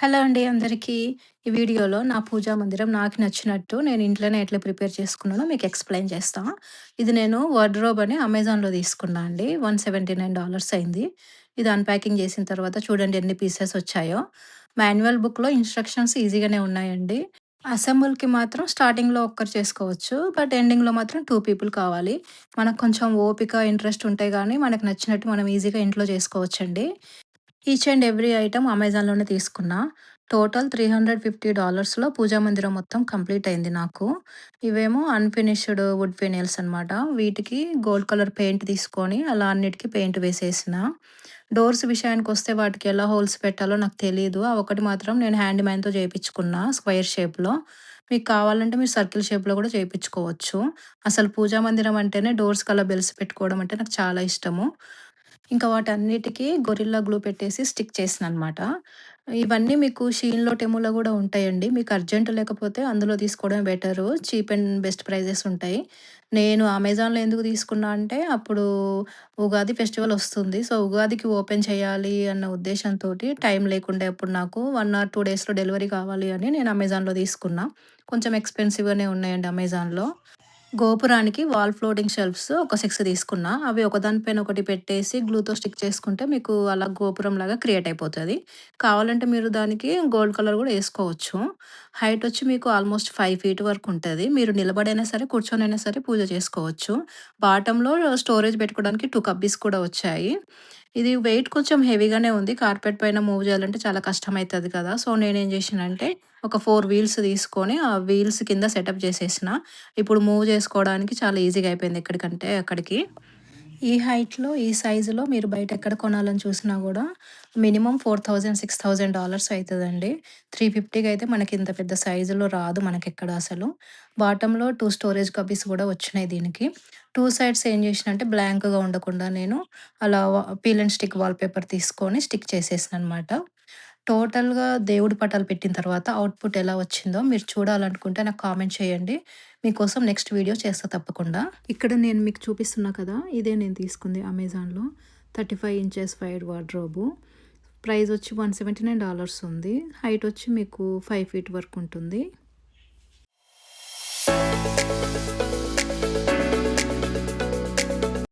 Hello అండి అందరికీ. ఈ వీడియోలో నా పూజా మందిరం నాకు నచ్చినట్టు నేను ఇంట్లోనే ఎట్లా ప్రిపేర్ చేసుకున్నానో మీకు ఎక్స్‌ప్లెయిన్ చేస్తా. ఇది నేను వార్డ్‌రోబ్ అని అమెజాన్‌లో తీసుకున్నా అండి. $179 అయింది. ఇది అన్‌ప్యాకింగ్ చేసిన తర్వాత చూడండి ఎన్ని పీసెస్ వచ్చాయో. మాన్యువల్ బుక్‌లో ఇన్‌స్ట్రక్షన్స్ ఈజీగానే ఉన్నాయండి. అసెంబుల్‌కి మాత్రం స్టార్టింగ్‌లో ఒక్కరు చేసుకోవచ్చు. బట్ ఎండింగ్‌లో మాత్రం 2 పీపుల్ కావాలి. మనకు కొంచెం ఓపిక, ఇంట్రెస్ట్ ఉంటే గానీ మనకు నచ్చినట్టు మనం ఈజీగా ఇంట్లో చేసుకోవచ్చండి. ఈచ్ అండ్ ఎవ్రీ ఐటెమ్ అమెజాన్‌లోనే తీసుకున్నా. టోటల్ $350లో పూజా మందిరం మొత్తం కంప్లీట్ అయింది నాకు. ఇవేమో అన్‌ఫినిష్డ్ వుడ్ ఫినైల్స్ అనమాట. వీటికి గోల్డ్ కలర్ పెయింట్ తీసుకొని అలా అన్నిటికి పెయింట్ వేసేసిన. డోర్స్ విషయానికొస్తే వాటికి ఎలా హోల్స్ పెట్టాలో నాకు తెలీదు. ఆ ఒకటి మాత్రం నేను హ్యాండీమ్యాన్‌తో చేపించుకున్నా స్క్వేర్ షేప్‌లో. మీకు కావాలంటే మీరు సర్కిల్ షేప్‌లో కూడా చేపించుకోవచ్చు. అసలు పూజా మందిరం అంటేనే డోర్స్‌కి అలా బెల్స్ పెట్టుకోవడం అంటే నాకు చాలా ఇష్టము. ఇంకా వాటన్నిటికి గొరిల్లా గ్లూ పెట్టేసి స్టిక్ చేసిననమాట. ఇవన్నీ మీకు షీన్‌లో, టెమూలో గూడా ఉంటాయండి. మీకు అర్జెంట్ లేకపోతే అందులో తీసుకోవడమే better. Cheap and best prices ఉంటాయి. నేను అమెజాన్‌లో ఎందుకు తీసుకున్నా అంటే, అప్పుడు ఉగాది ఫెస్టివల్ ఒస్తుంది. సో, ఉగాదికి ఓపెన్ చేయాలి అన్న ఉద్దేశంతోటి టైం లేకుండే అప్పుడు నాకు 1 ఆర్ 2 డేస్‌లో డెలివరీ కావాలి అని నేను అమెజాన్‌లో తీసుకున్నా. కొంచెం ఎక్స్‌పెన్సివ్‌గానే ఉన్నాయండి అమెజాన్‌లో. గోపురానికి వాల్ ఫ్లోటింగ్ షెల్ఫ్స్ ఒక 6 తీసుకున్నా. అవి ఒకదాని పైన ఒకటి పెట్టేసి గ్లూతో స్టిక్ చేసుకుంటే మీకు అలా గోపురంలాగా క్రియేట్ అయిపోతది. కావాలంటే మీరు దానికి గోల్డ్ కలర్ గూడా ఏసుకోవచ్చు. హైట్ వచ్చి మీకు ఆల్మోస్ట్ 5 ఫీట్ వరకు ఉంటది. మీరు నిలబడైనా సరే, కూర్చొనైనా సరే పూజ చేసుకోవచ్చు. బాటమ్‌లో స్టోరేజ్ పెట్టుకోవడానికి 2 కబ్బీస్ కూడా వచ్చాయి. ఇది వెయిట్ కొంచెం హెవీగానే ఉంది. కార్పెట్ పైన మూవ్ చేయాలంటే చాలా కష్టమైతది కదా! సో, నేనేం చేసినంటే ఒక 4 వీల్స్ తీసుకొని, ఆ వీల్స్ కింద సెటప్ చేసేసిన. ఇప్పుడు మూవ్ చేసుకోవడానికి చాలా ఈజీగా అయిపోయింది ఎక్కడికంటే అక్కడికి. ఈ హైట్‌లో, ఈ సైజులో మీరు బయట ఎక్కడ కొనాలని చూసినా గూడా మినిమమ్ $4000, $6000 అయితదండి. 350కి అయితే మనకి ఇంత పెద్ద సైజులో రాదు మనకెక్కడ అసలు. బాటమ్‌లో 2 స్టోరేజ్ కపీస్ గూడా వచ్చినాయి దీనికి. 2 సైడ్స్ ఏం చేసినా అంటే బ్లాంక్‌గా ఉండకుండా నేను అలా పీల్ అండ్ స్టిక్ వాల్‌పేపర్ తీసుకొని స్టిక్ చేసేసాననమాట. టోటల్‌గా దేవుడి పటాలు పెట్టిన తర్వాత అవుట్‌పుట్ ఎలా వచ్చిందో మీరు చూడాలనుకుంటే నాకు కామెంట్ చేయండి. మీకోసం నెక్స్ట్ వీడియో చేస్తా తప్పకుండా. ఇక్కడ నేను మీకు చూపిస్తున్నా కదా! ఇదే నేను తీసుకుంది అమెజాన్‌లో. 35 ఇంచెస్ వైడ్ వార్డ్‌రోబు. ప్రైస్ వచ్చి $179 ఉంది. హైట్ వచ్చి మీకు 5 ఫీట్ వరకు ఉంటుంది.